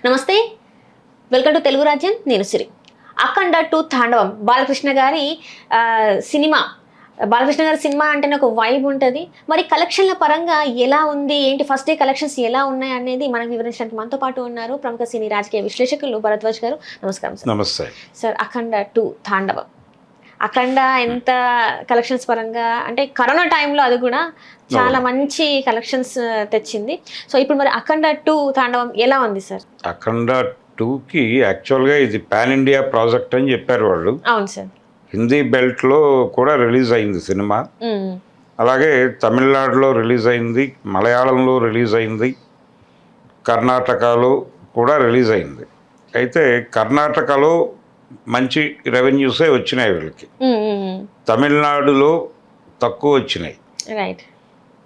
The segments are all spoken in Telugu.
నమస్తే, వెల్కమ్ టు తెలుగు రాజ్యం. నేను సిరి. అఖండ 2 తాండవం బాలకృష్ణ గారి సినిమా. బాలకృష్ణ గారి సినిమా అంటేనే ఒక వైబ్ ఉంటుంది. మరి కలెక్షన్ల పరంగా ఎలా ఉంది, ఏంటి, ఫస్ట్ డే కలెక్షన్స్ ఎలా ఉన్నాయి అనేది మనకు వివరించడానికి మనతో పాటు ఉన్నారు ప్రముఖ సినీ రాజకీయ విశ్లేషకులు భరద్వాజ్ గారు. నమస్కారం సార్. నమస్తే సార్. అఖండ 2 తాండవం, అఖండ ఎంత కలెక్షన్స్ పరంగా అంటే కరోనా టైంలో అది కూడా చాలా మంచి కలెక్షన్స్ తెచ్చింది. సో ఇప్పుడు మరి అఖండ 2 తాండవం ఎలా ఉంది సార్? అఖండ 2కి యాక్చువల్గా ఇది పాన్ ఇండియా ప్రాజెక్ట్ అని చెప్పారు వాళ్ళు. అవును సార్. హిందీ బెల్ట్లో కూడా రిలీజ్ అయింది సినిమా, అలాగే తమిళనాడులో రిలీజ్ అయింది, మలయాళంలో రిలీజ్ అయింది, కర్ణాటకలో కూడా రిలీజ్ అయింది. అయితే కర్ణాటకలో మంచి రెవెన్యూసే వచ్చినాయి వీళ్ళకి, తమిళనాడులో తక్కువ వచ్చినాయి, రైట్.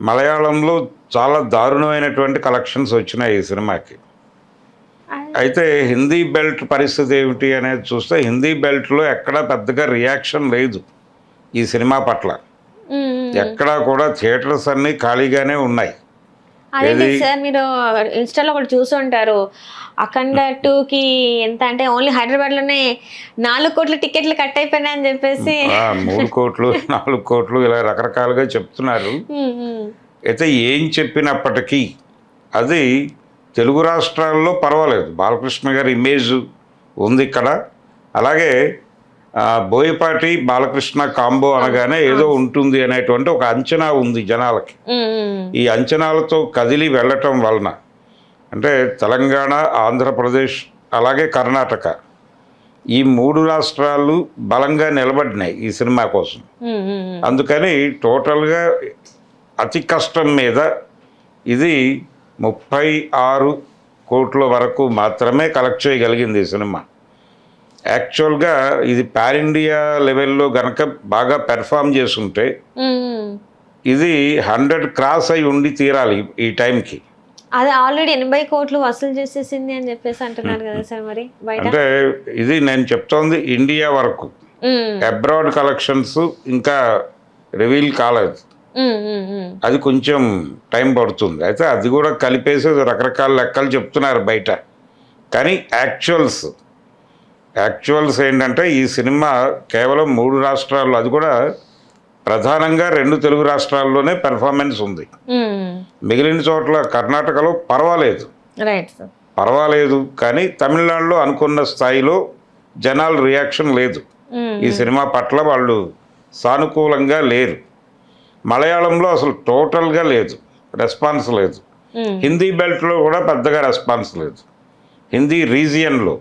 మలయాళంలో చాలా దారుణమైనటువంటి కలెక్షన్స్ వచ్చినాయి ఈ సినిమాకి. అయితే హిందీ బెల్ట్ పరిస్థితి ఏమిటి అనేది చూస్తే హిందీ బెల్ట్లో ఎక్కడా పెద్దగా రియాక్షన్ లేదు ఈ సినిమా పట్ల. ఎక్కడా కూడా థియేటర్స్ అన్నీ ఖాళీగానే ఉన్నాయి. అదే సార్, మీరు ఇన్స్టాలో కూడా చూసుంటారు. అఖండ 2కి ఎంత అంటే ఓన్లీ హైదరాబాద్లోనే 4 కోట్ల టికెట్లు కట్ అయిపోయినాయి అని చెప్పేసి 3 కోట్లు 4 కోట్లు ఇలా రకరకాలుగా చెప్తున్నారు. అయితే ఏం చెప్పినప్పటికీ అది తెలుగు రాష్ట్రాల్లో పర్వాలేదు, బాలకృష్ణ గారి ఇమేజ్ ఉంది ఇక్కడ. అలాగే బోయపాటి బాలకృష్ణ కాంబో అనగానే ఏదో ఉంటుంది అనేటువంటి ఒక అంచనా ఉంది జనాలకి. ఈ అంచనాలతో కదిలి వెళ్ళటం వలన అంటే తెలంగాణ, ఆంధ్రప్రదేశ్, అలాగే కర్ణాటక ఈ 3 రాష్ట్రాలు బలంగా నిలబడినాయి ఈ సినిమా కోసం. అందుకని టోటల్గా అతి కష్టం మీద ఇది 36 కోట్ల వరకు మాత్రమే కలెక్ట్ చేయగలిగింది ఈ సినిమా. యాక్చువల్గా ఇది పాన్ ఇండియా లెవెల్లో గనక బాగా పెర్ఫామ్ చేసుంటే ఇది 100 క్రాస్ అయి ఉండి తీరాలి ఈ టైంకి. అది ఆల్రెడీ 80 కోట్లు వసూలు చేసేసింది అని చెప్పేసి అంటున్నారు కదా సార్. మరి అంటే ఇది నేను చెప్తోంది ఇండియా వరకు, అబ్రాడ్ కలెక్షన్స్ ఇంకా రివీల్ కాలేదు, అది కొంచెం టైం పడుతుంది. అయితే అది కూడా కలిపేసి రకరకాల లెక్కలు చెప్తున్నారు బయట. కానీ యాక్చువల్స్ ఏంటంటే ఈ సినిమా కేవలం 3 రాష్ట్రాల్లో, అది కూడా ప్రధానంగా 2 తెలుగు రాష్ట్రాల్లోనే పెర్ఫార్మెన్స్ ఉంది. మిగిలిన చోట్ల కర్ణాటకలో పర్వాలేదు, కానీ తమిళనాడులో అనుకున్న స్థాయిలో జనాల రియాక్షన్ లేదు. ఈ సినిమా పట్ల వాళ్ళు సానుకూలంగా లేరు. మలయాళంలో అసలు టోటల్గా లేదు, రెస్పాన్స్ లేదు. హిందీ బెల్ట్లో కూడా పెద్దగా రెస్పాన్స్ లేదు. హిందీ రీజియన్లో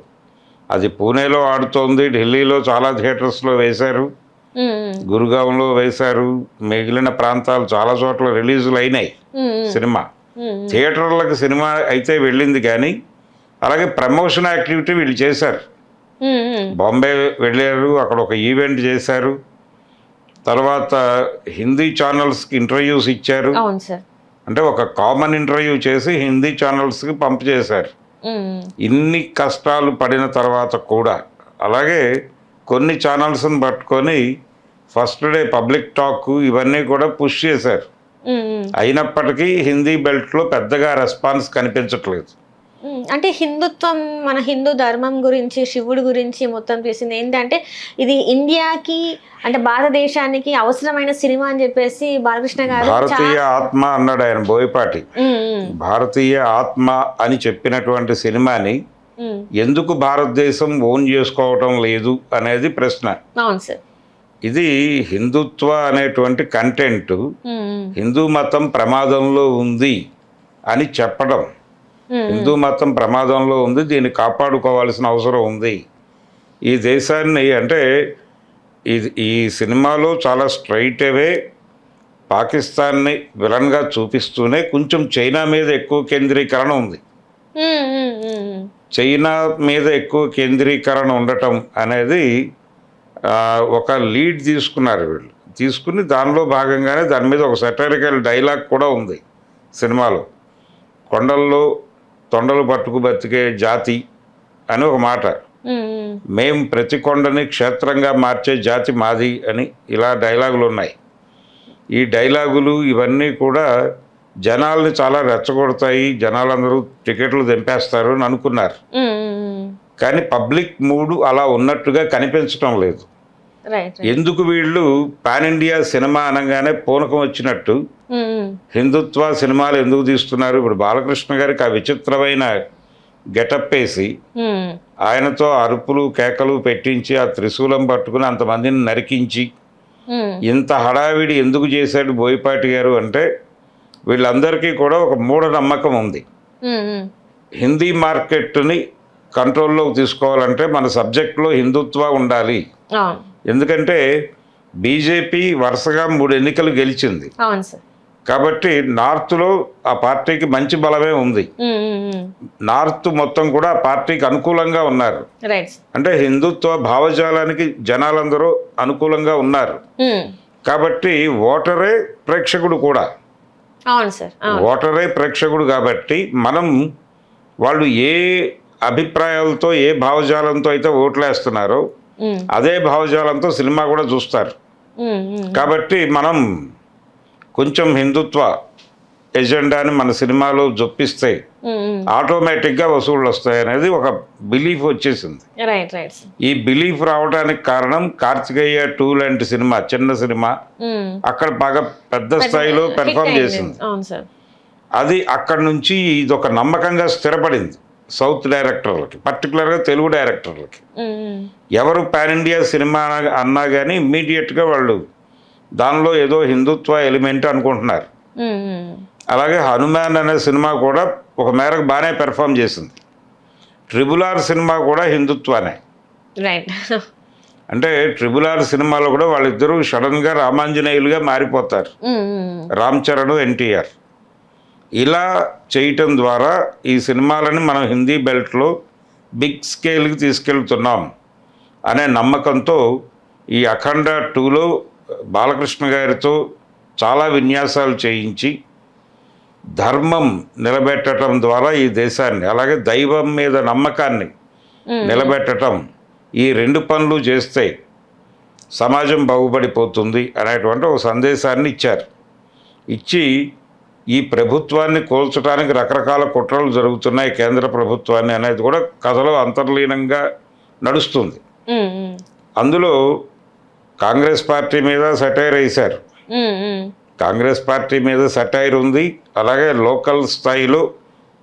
అది పూణేలో ఆడుతోంది, ఢిల్లీలో చాలా థియేటర్స్లో వేశారు, గురుగాంలో వేశారు, మిగిలిన ప్రాంతాలు చాలా చోట్ల రిలీజులు అయినాయి సినిమా. థియేటర్లకు సినిమా అయితే వెళ్ళింది, కానీ అలాగే ప్రమోషన్ యాక్టివిటీ వీళ్ళు చేశారు. బాంబే వెళ్ళారు, అక్కడ ఒక ఈవెంట్ చేశారు, తర్వాత హిందీ ఛానల్స్కి ఇంటర్వ్యూస్ ఇచ్చారు. అంటే ఒక కామన్ ఇంటర్వ్యూ చేసి హిందీ ఛానల్స్కి పంప్ చేశారు. ఇన్ని కష్టాలు పడిన తర్వాత కూడా అలాగే కొన్ని ఛానల్స్ని పట్టుకొని ఫస్ట్ డే పబ్లిక్ టాక్ ఇవన్నీ కూడా పుష్ చేశారు. అయినప్పటికీ హిందీ బెల్ట్లో పెద్దగా రెస్పాన్స్ కనిపించట్లేదు. అంటే హిందుత్వం, మన హిందూ ధర్మం గురించి, శివుడి గురించి మొత్తం చేసింది ఏంటంటే ఇది ఇండియాకి అంటే భారతదేశానికి అవసరమైన సినిమా అని చెప్పేసి బాలకృష్ణ గారు భారతీయ ఆత్మ అన్నాడు ఆయన, బోయపాటి. భారతీయ ఆత్మ అని చెప్పినటువంటి సినిమాని ఎందుకు భారతదేశం ఓన్ చేసుకోవటం లేదు అనేది ప్రశ్న. అవును సార్. ఇది హిందుత్వ అనేటువంటి కంటెంట్ హిందూ మతం ప్రమాదంలో ఉంది అని చెప్పడం, హిందూ మతం ప్రమాదంలో ఉంది, దీన్ని కాపాడుకోవాల్సిన అవసరం ఉంది ఈ దేశాన్ని. అంటే ఈ సినిమాలో చాలా స్ట్రైట్ అవే పాకిస్తాన్ని విలన్గా చూపిస్తూనే కొంచెం చైనా మీద ఎక్కువ కేంద్రీకరణ ఉంది. చైనా మీద ఎక్కువ కేంద్రీకరణ ఉండటం అనేది ఒక లీడ్ తీసుకున్నారు వీళ్ళు. తీసుకుని దానిలో భాగంగానే దాని మీద ఒక సెటరికల్ డైలాగ్ కూడా ఉంది సినిమాలో. కొండల్లో తొండలు పట్టుకు బతికే జాతి అని ఒక మాట, మేం ప్రతి కొండని క్షేత్రంగా మార్చే జాతి మాది అని ఇలా డైలాగులు ఉన్నాయి. ఈ డైలాగులు ఇవన్నీ కూడా జనాల్ని చాలా రెచ్చగొడతాయి, జనాలందరూ టికెట్లు తెంపేస్తారు అని అనుకున్నారు. కానీ పబ్లిక్ మూడు అలా ఉన్నట్టుగా కనిపించడం లేదు. రైట్. ఎందుకు వీళ్ళు పాన్ ఇండియా సినిమా అనగానే పూనకం వచ్చినట్టు హిందుత్వ సినిమాలు ఎందుకు తీస్తున్నారు? ఇప్పుడు బాలకృష్ణ గారికి ఆ విచిత్రమైన గెటప్ వేసి ఆయనతో అరుపులు కేకలు పెట్టించి ఆ త్రిశూలం పట్టుకుని అంతమందిని నరికించి ఇంత హడావిడి ఎందుకు చేశాడు బోయపాటి గారు అంటే వీళ్ళందరికీ కూడా ఒక మూఢనమ్మకం ఉంది. హిందీ మార్కెట్ని కంట్రోల్లోకి తీసుకోవాలంటే మన సబ్జెక్ట్లో హిందుత్వ ఉండాలి. ఎందుకంటే బీజేపీ వరుసగా 3 ఎన్నికలు గెలిచింది కాబట్టి నార్త్లో ఆ పార్టీకి మంచి బలమే ఉంది. నార్త్ మొత్తం కూడా ఆ పార్టీకి అనుకూలంగా ఉన్నారు. అంటే హిందుత్వ భావజాలానికి జనాలందరూ అనుకూలంగా ఉన్నారు కాబట్టి ఓటరే ప్రేక్షకుడు కూడా. ఓటరే ప్రేక్షకుడు కాబట్టి మనం వాళ్ళు ఏ అభిప్రాయాలతో ఏ భావజాలంతో అయితే ఓట్లేస్తున్నారో అదే భావజాలంతో సినిమా కూడా చూస్తారు. కాబట్టి మనం కొంచెం హిందుత్వ ఎజెండాని మన సినిమాలో జొప్పిస్తే ఆటోమేటిక్గా వసూళ్ళు వస్తాయి అనేది ఒక బిలీఫ్ వచ్చేసింది. ఈ బిలీఫ్ రావడానికి కారణం కార్తికేయ 2 లాంటి సినిమా, చిన్న సినిమా అక్కడ బాగా పెద్ద స్థాయిలో పెర్ఫామ్ చేసింది. అది అక్కడి నుంచి ఇది ఒక నమ్మకంగా స్థిరపడింది సౌత్ డైరెక్టర్లకి, పర్టికులర్గా తెలుగు డైరెక్టర్లకి. ఎవరు పాన్ ఇండియా సినిమా అన్నా కానీ ఇమ్మీడియట్గా వాళ్ళు దానిలో ఏదో హిందుత్వ ఎలిమెంట్ అనుకుంటున్నారు. అలాగే హనుమాన్ అనే సినిమా కూడా ఒక మేరకు బాగానే పెర్ఫామ్ చేసింది. RRR సినిమా కూడా హిందుత్వానే. అంటే RRR సినిమాలో కూడా వాళ్ళిద్దరూ సడన్గా రామాంజనేయులుగా మారిపోతారు, రామ్ చరణ్ ఎన్టీఆర్. ఇలా చేయటం ద్వారా ఈ సినిమాలని మనం హిందీ బెల్ట్లో బిగ్ స్కేల్కి తీసుకెళ్తున్నాం అనే నమ్మకంతో ఈ అఖండ 2లో బాలకృష్ణ గారితో చాలా విన్యాసాలు చేయించి ధర్మం నిలబెట్టడం ద్వారా ఈ దేశాన్ని, అలాగే దైవం మీద నమ్మకాన్ని నిలబెట్టడం, ఈ 2 పనులు చేస్తే సమాజం బాగుపడిపోతుంది అనేటువంటి ఒక సందేశాన్ని ఇచ్చారు. ఇచ్చి ఈ ప్రభుత్వాన్ని కోల్చడానికి రకరకాల కుట్రలు జరుగుతున్నాయి కేంద్ర ప్రభుత్వాన్ని అనేది కూడా కథలో అంతర్లీనంగా నడుస్తుంది. అందులో కాంగ్రెస్ పార్టీ మీద సెటైర్ వేశారు. కాంగ్రెస్ పార్టీ మీద సెటైర్ ఉంది, అలాగే లోకల్ స్థాయిలో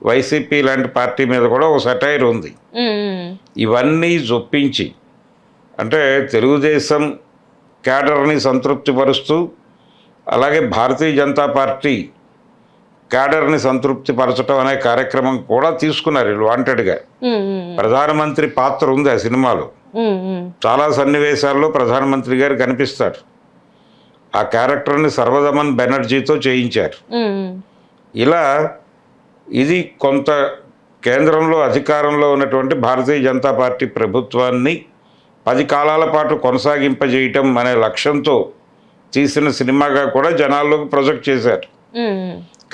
వైసీపీ లాంటి పార్టీ మీద కూడా ఒక సెటైర్ ఉంది. ఇవన్నీ జొప్పించి అంటే తెలుగుదేశం క్యాడర్ని సంతృప్తిపరుస్తూ అలాగే భారతీయ జనతా పార్టీ క్యాడర్ని సంతృప్తిపరచడం అనే కార్యక్రమం కూడా తీసుకున్నారు వీళ్ళు వాంటెడ్గా. ప్రధానమంత్రి పాత్ర ఉంది ఆ సినిమాలో. చాలా సన్నివేశాల్లో ప్రధానమంత్రి గారు కనిపిస్తారు. ఆ క్యారెక్టర్ని సర్వదమన్ బెనర్జీతో చేయించారు. ఇలా ఇది కొంత కేంద్రంలో అధికారంలో ఉన్నటువంటి భారతీయ జనతా పార్టీ ప్రభుత్వాన్ని 10 కాలాల పాటు కొనసాగింపజేయటం అనే లక్ష్యంతో తీసిన సినిమాగా కూడా జనాల్లోకి ప్రొజెక్ట్ చేశారు.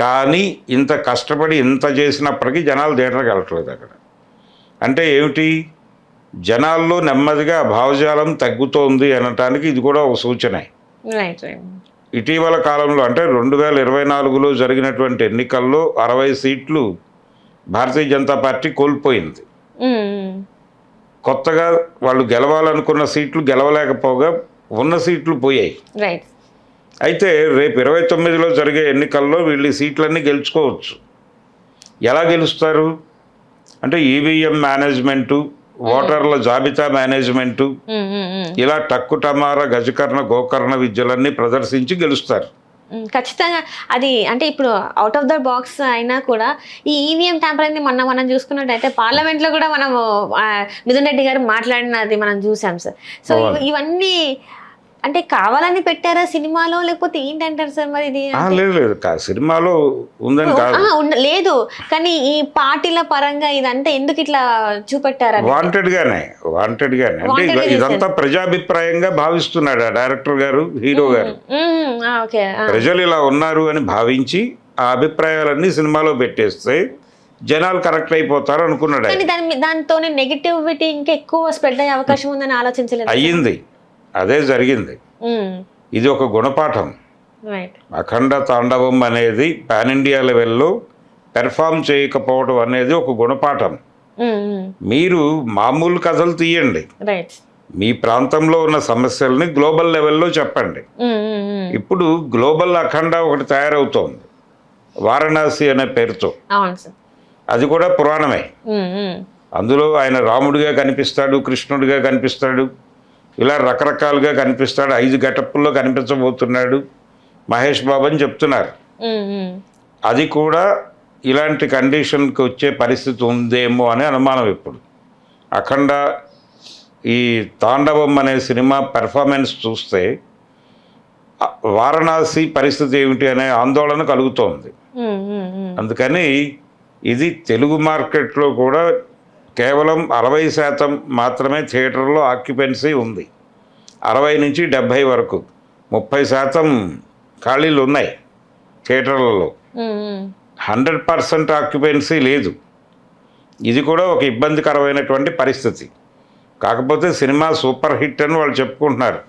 కానీ ఇంత కష్టపడి ఇంత చేసినప్పటికీ జనాలు థియేటర్కి వెళ్ళట్లేదు అక్కడ. అంటే ఏమిటి? జనాల్లో నెమ్మదిగా భావజాలం తగ్గుతోంది అనటానికి ఇది కూడా ఒక సూచనే. ఇటీవల కాలంలో అంటే 2024లో జరిగినటువంటి ఎన్నికల్లో 60 సీట్లు భారతీయ జనతా పార్టీ కోల్పోయింది. కొత్తగా వాళ్ళు గెలవాలనుకున్న సీట్లు గెలవలేకపోగా ఉన్న సీట్లు పోయాయి. అయితే రేపు 29లో జరిగే ఎన్నికల్లో వీళ్ళు ఈ సీట్లన్నీ గెలుచుకోవచ్చు. ఎలా గెలుస్తారు అంటే ఈవీఎం మేనేజ్మెంటు, ఓటర్ల జాబితా మేనేజ్మెంటు, ఇలా టక్కుటమార గజకర్ణ గోకర్ణ విద్యలన్నీ ప్రదర్శించి గెలుస్తారు. ఖచ్చితంగా అది. అంటే ఇప్పుడు అవుట్ ఆఫ్ ద బాక్స్ అయినా కూడా ఈ ఈవీఎం ట్యాంపరింగ్ మనం చూసుకున్నట్టయితే పార్లమెంట్లో కూడా మనము మిథున్ రెడ్డి గారు మాట్లాడినది మనం చూసాం సార్. సో ఇవన్నీ అంటే కావాలని పెట్టారా సినిమాలో లేకపోతే ఏంటంటారు సార్? మరి ఇది లేదు సినిమాలో ఉందని లేదు, కానీ ఈ పార్టీల పరంగా ఇదంతా ఎందుకు ఇట్లా చూపెట్టారా? వాంటెడ్గానే అంటే ఇదంతా ప్రజాభిప్రాయంగా భావిస్తున్నాడు ఆ డైరెక్టర్ గారు, హీరో గారు. ప్రజలు ఇలా ఉన్నారు అని భావించి ఆ అభిప్రాయాలన్నీ సినిమాలో పెట్టేస్తే జనాలు కరెక్ట్ అయిపోతారు అనుకున్నాడు. దాంతో నెగిటివిటీ ఇంకా ఎక్కువ స్ప్రెడ్ అయ్యే అవకాశం ఉందని ఆలోచించలేదు. అయ్యింది, అదే జరిగింది. ఇది ఒక గుణపాఠం. రైట్. అఖండ తాండవం అనేది పాన్ ఇండియా లెవెల్లో పెర్ఫామ్ చేయకపోవడం అనేది ఒక గుణపాఠం. మీరు మామూలు కథలు తీయండి, రైట్. మీ ప్రాంతంలో ఉన్న సమస్యల్ని గ్లోబల్ లెవెల్లో చెప్పండి. ఇప్పుడు గ్లోబల్ అఖండ ఒకటి తయారవుతోంది వారణాసి అనే పేరుతో. అవును సార్. అది కూడా పురాణమే. అందులో ఆయన రాముడిగా కనిపిస్తాడు, కృష్ణుడిగా కనిపిస్తాడు, ఇలా రకరకాలుగా కనిపిస్తాడు. 5 గెటప్పుల్లో కనిపించబోతున్నాడు మహేష్ బాబు అని చెప్తున్నారు. అది కూడా ఇలాంటి కండిషన్కి వచ్చే పరిస్థితి ఉందేమో అనే అనుమానం. ఇప్పుడు అఖండ ఈ తాండవం అనే సినిమా పెర్ఫార్మెన్స్ చూస్తే వారణాసి పరిస్థితి ఏమిటి అనే ఆందోళన కలుగుతోంది. అందుకని ఇది తెలుగు మార్కెట్లో కూడా కేవలం 60% మాత్రమే థియేటర్లో ఆక్యుపెన్సీ ఉంది. 60 నుంచి 70 వరకు, 30% ఖాళీలు ఉన్నాయి థియేటర్లలో. 100% ఆక్యుపెన్సీ లేదు. ఇది కూడా ఒక ఇబ్బందికరమైనటువంటి పరిస్థితి. కాకపోతే సినిమా సూపర్ హిట్ అని వాళ్ళు చెప్పుకుంటున్నారు.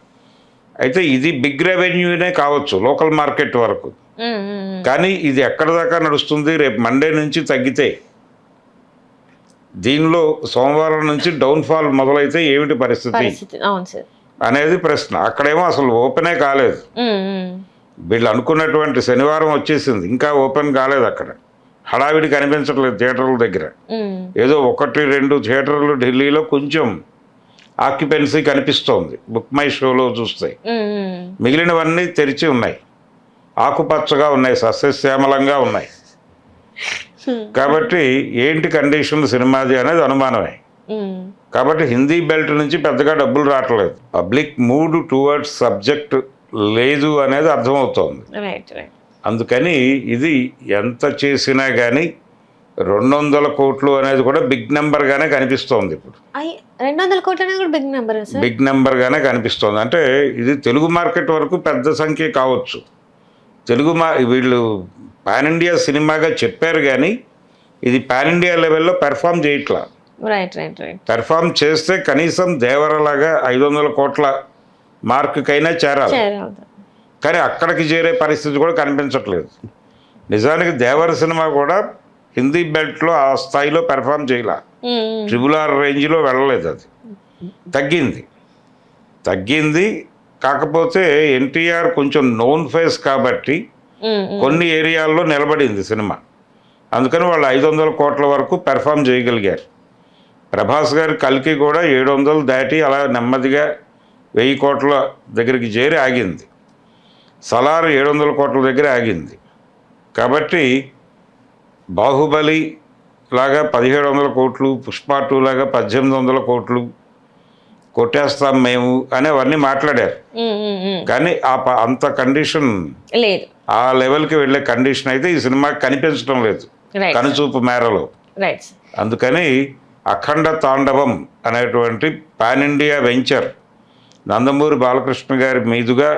అయితే ఇది బిగ్ రెవెన్యూనే కావచ్చు లోకల్ మార్కెట్ వరకు, కానీ ఇది ఎక్కడ దాకా నడుస్తుంది? రేపు మండే నుంచి తగ్గితే, దీనిలో సోమవారం నుంచి డౌన్ఫాల్ మొదలైతే ఏమిటి పరిస్థితి అనేది ప్రశ్న. అక్కడేమో అసలు ఓపెనే కాలేదు. వీళ్ళు అనుకున్నటువంటి శనివారం వచ్చేసింది, ఇంకా ఓపెన్ కాలేదు. అక్కడ హడావిడి కనిపించట్లేదు థియేటర్ల దగ్గర. ఏదో 1-2 థియేటర్లు ఢిల్లీలో కొంచెం ఆక్యుపెన్సీ కనిపిస్తోంది బుక్ మై షోలో చూస్తే. మిగిలినవన్నీ తెరిచి ఉన్నాయి, ఆకుపచ్చగా ఉన్నాయి, సస్యశ్యామలంగా ఉన్నాయి. కాబట్టి ఏంటి కండిషన్ సినిమాది అనేది అనుమానమే. కాబట్టి హిందీ బెల్ట్ నుంచి పెద్దగా డబ్బులు రావట్లేదు. పబ్లిక్ మూడ్ టువర్డ్స్ సబ్జెక్ట్ లేదు అనేది అర్థమవుతోంది. అందుకని ఇది ఎంత చేసినా కానీ 200 కోట్లు అనేది కూడా బిగ్ నెంబర్గానే కనిపిస్తోంది. ఇప్పుడు 200 కోట్లు అనేది కూడా బిగ్ నెంబర్, బిగ్ నెంబర్గానే కనిపిస్తోంది. అంటే ఇది తెలుగు మార్కెట్ వరకు పెద్ద సంఖ్య కావచ్చు. వీళ్ళు పాన్ ఇండియా సినిమాగా చెప్పారు, కానీ ఇది పాన్ ఇండియా లెవెల్లో పెర్ఫామ్ చేయట్లా. పెర్ఫామ్ చేస్తే కనీసం దేవరలాగా 500 కోట్ల మార్కుకైనా చేరాలి, కానీ అక్కడికి చేరే పరిస్థితి కూడా కనిపించట్లేదు. నిజానికి దేవర సినిమా కూడా హిందీ బెల్ట్లో ఆ స్థాయిలో పెర్ఫామ్ చేయలే. RRR రేంజ్లో వెళ్ళలేదు. అది తగ్గింది. కాకపోతే ఎన్టీఆర్ కొంచెం నోన్ ఫేస్ కాబట్టి కొన్ని ఏరియాల్లో నిలబడింది సినిమా. అందుకని వాళ్ళు 500 కోట్ల వరకు పెర్ఫామ్ చేయగలిగారు. ప్రభాస్ గారి కల్కి కూడా 700 దాటి అలా నెమ్మదిగా 1000 కోట్ల దగ్గరికి చేరి ఆగింది. సలార్ 700 కోట్ల దగ్గర ఆగింది. కాబట్టి బాహుబలి లాగా 1700 కోట్లు, పుష్ప 2 లాగా 1800 కోట్లు కొట్టేస్తాం మేము అనేవన్నీ మాట్లాడారు. కానీ అంత కండిషన్ లేదు, ఆ లెవెల్కి వెళ్ళే కండిషన్ అయితే ఈ సినిమాకి కనిపించడం లేదు కనుచూపు మేరలో. అందుకని అఖండ తాండవం అనేటువంటి pan India venture Nandamuri Balakrishna గారి మీదుగా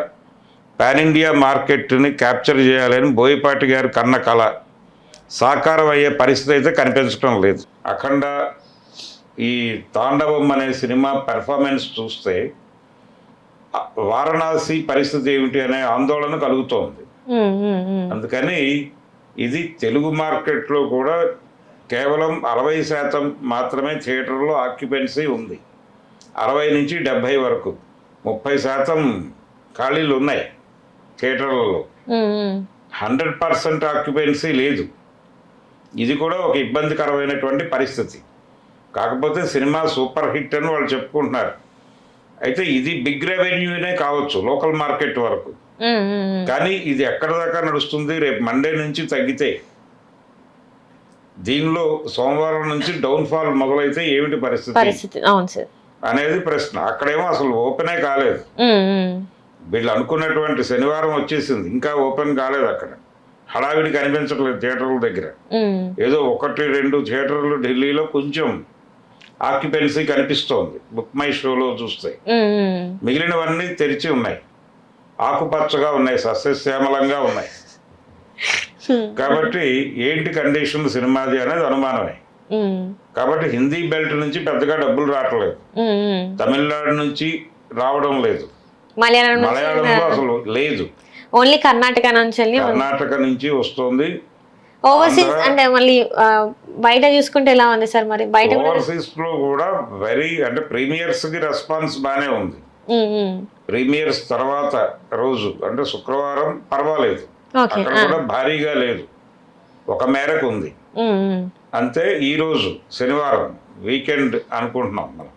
పాన్ ఇండియా మార్కెట్ని క్యాప్చర్ చేయాలని బోయపాటి గారు కన్న కళ సాకారం అయ్యే పరిస్థితి అయితే కనిపించడం లేదు. అఖండ ఈ తాండవం అనే సినిమా పెర్ఫార్మెన్స్ చూస్తే వారణాసి పరిస్థితి ఏమిటి అనే ఆందోళన కలుగుతోంది. అందుకని ఇది తెలుగు మార్కెట్లో కూడా కేవలం 60% మాత్రమే థియేటర్లో ఆక్యుపెన్సీ ఉంది. 60 నుంచి 70 వరకు, 30% ఖాళీలు ఉన్నాయి థియేటర్లలో. 100% ఆక్యుపెన్సీ లేదు. ఇది కూడా ఒక ఇబ్బందికరమైనటువంటి పరిస్థితి. కాకపోతే సినిమా సూపర్ హిట్ అని వాళ్ళు చెప్పుకుంటున్నారు. అయితే ఇది బిగ్ రెవెన్యూనే కావచ్చు లోకల్ మార్కెట్ వరకు, కానీ ఇది ఎక్కడ దాకా నడుస్తుంది? రేపు మండే నుంచి తగ్గితే, దీనిలో సోమవారం నుంచి డౌన్ఫాల్ మొదలైతే ఏమిటి పరిస్థితి అనేది ప్రశ్న. అక్కడేమో అసలు ఓపెనే కాలేదు. వీళ్ళు అనుకున్నటువంటి శనివారం వచ్చేసింది, ఇంకా ఓపెన్ కాలేదు. అక్కడ హడావిడి కనిపించట్లేదు థియేటర్ల దగ్గర. ఏదో 1-2 థియేటర్లు ఢిల్లీలో కొంచెం ఆక్యుపెన్సీ కనిపిస్తోంది బుక్ మై షోలో చూస్తే. మిగిలినవన్నీ తెరిచి ఉన్నాయి, ఆకుపచ్చగా ఉన్నాయి, సస్యశ్యామలంగా ఉన్నాయి. కాబట్టి ఏంటి కండిషన్ సినిమాది అనేది అనుమానమే. కాబట్టి హిందీ బెల్ట్ నుంచి పెద్దగా డబ్బులు రావట్లేదు, తమిళనాడు నుంచి రావడం లేదు, మలయాళంలో అసలు లేదు. ఓన్లీ కర్ణాటక నుంచి వెళ్ళి కర్ణాటక నుంచి వస్తుంది. ఓవర్సీస్ అంటే మళ్ళీ బయట చూసుకుంటే ఎలా ఉంది సార్? మరి బయట ఓవర్సీస్ లో కూడా అంటే ప్రీమియర్స్ కి రెస్పాన్స్ బానే ఉంది. ప్రీమియర్స్ తర్వాత రోజు అంటే శుక్రవారం పర్వాలేదు, అక్కడ కూడా భారీగా లేదు, ఒక మేరకు ఉంది అంతే. ఈ రోజు శనివారం వీకెండ్ అనుకుంటున్నాం మనం,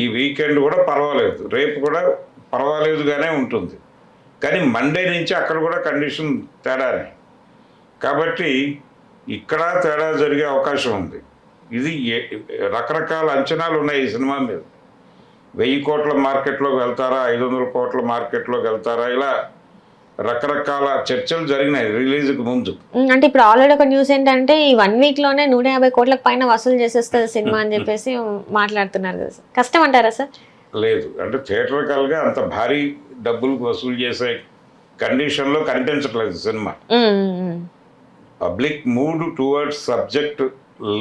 ఈ వీకెండ్ కూడా పర్వాలేదు, రేపు కూడా పర్వాలేదుగానే ఉంటుంది. కానీ మండే నుంచి అక్కడ కూడా కండిషన్ తేడానే, కాబట్టి ఇక్కడ తేడా జరిగే అవకాశం ఉంది. ఇది రకరకాల అంచనాలు ఉన్నాయి ఈ సినిమా మీద. 1000 కోట్ల మార్కెట్లోకి వెళ్తారా, 500 కోట్ల మార్కెట్లోకి వెళ్తారా, ఇలా రకరకాల చర్చలు జరిగినాయి రిలీజ్కి ముందు. అంటే ఇప్పుడు ఆల్రెడీ ఒక న్యూస్ ఏంటంటే ఈ 1 week లోనే 150 కోట్లకు పైన వసూలు చేసేస్తుంది సినిమా అని చెప్పేసి మాట్లాడుతున్నారు కదా సార్. కష్టం అంటారా సార్? లేదు, అంటే థియేటర్కల్గా అంత భారీ డబ్బులు వసూలు చేసే కండిషన్లో కనిపించట్లేదు cinema. Public mood towards subject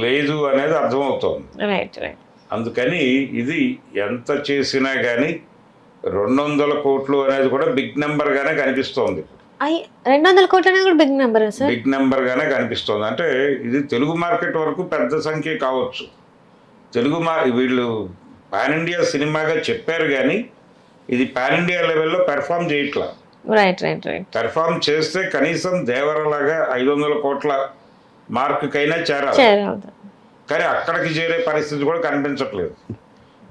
లేదు అనేది అర్థమవుతోంది. Right right. అందుకని ఇది ఎంత చేసినా కానీ 200 కోట్లు అనేది కూడా బిగ్ నెంబర్ గానే కనిపిస్తోంది. 200 కోట్లు అనేది కూడా big number sir? Big number గానే కనిపిస్తోంది. అంటే ఇది తెలుగు మార్కెట్ వరకు పెద్ద సంఖ్య కావచ్చు. వీళ్ళు పాన్ ఇండియా సినిమాగా చెప్పారు కానీ ఇది పాన్ ఇండియా లెవెల్లో పెర్ఫామ్ చేయట్లా. Right right right. పెర్ఫామ్ చేస్తే కనీసం దేవరలాగా 500 కోట్ల మార్కుకైనా చేరాలి, కానీ అక్కడికి చేరే పరిస్థితి కూడా కనిపించట్లేదు.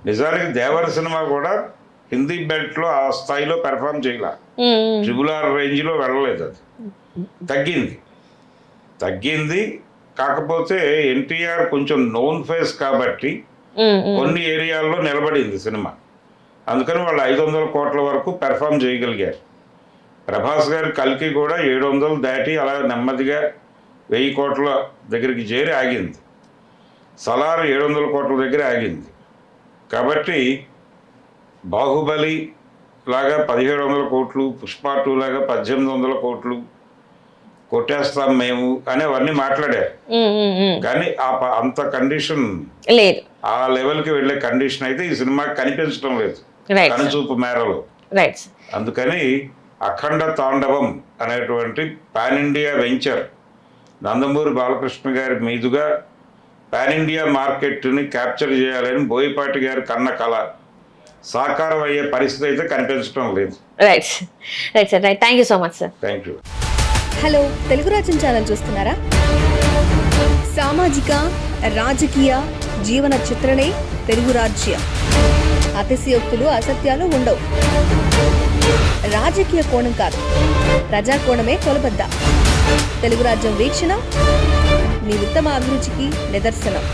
నిజానికి దేవర సినిమా కూడా హిందీ బెల్ట్లో ఆ స్థాయిలో పెర్ఫామ్ చేయాల, ట్రిబుల్-R రేంజ్లో వెళ్ళలేదు, అది తగ్గింది. కాకపోతే ఎన్టీఆర్ కొంచెం నోన్ ఫేస్ కాబట్టి కొన్ని ఏరియాల్లో నిలబడింది సినిమా, అందుకని వాళ్ళు 500 కోట్ల వరకు పెర్ఫామ్ చేయగలిగారు. ప్రభాస్ గారి కల్కి కూడా 700 దాటి అలా నెమ్మదిగా 1000 కోట్ల దగ్గరికి చేరి ఆగింది. సలార్ 700 కోట్ల దగ్గర ఆగింది. కాబట్టి బాహుబలి లాగా 1700 కోట్లు, పుష్ప 2 లాగా 1800 కోట్లు కొట్టేస్తాం మేము అనేవన్నీ మాట్లాడారు. కానీ అంత కండిషన్ లేదు, ఆ లెవెల్కి వెళ్ళే కండిషన్ అయితే ఈ సినిమా కనిపించడం లేదు కనుచూపు మేరలో. అందుకని అఖండ తాండవం అనేటువంటి pan India venture Nandamuri Balakrishna గారి మీదుగా పాన్ ఇండియా మార్కెట్ని క్యాప్చర్ చేయాలని బోయపాటి గారి కన్న కళ సాకారం అయ్యే పరిస్థితి అయితే కనిపించడం లేదు. Right right sir, right. Thank you so much sir. Thank you. Hello, Telugu రాజ్యం ఛానల్ చూస్తున్నారా? సామాజిక రాజకీయ జీవన చిత్రణే తెలుగు రాజ్యం. అతిశయోక్తులు అసత్యాలు ఉండవు. రాజకీయ కోణం కాదు, ప్రజా కోణమే కొలబద్ద. తెలుగు రాజ్యం వీక్షణ మీ ఉత్తమ అభిరుచికి నిదర్శనం.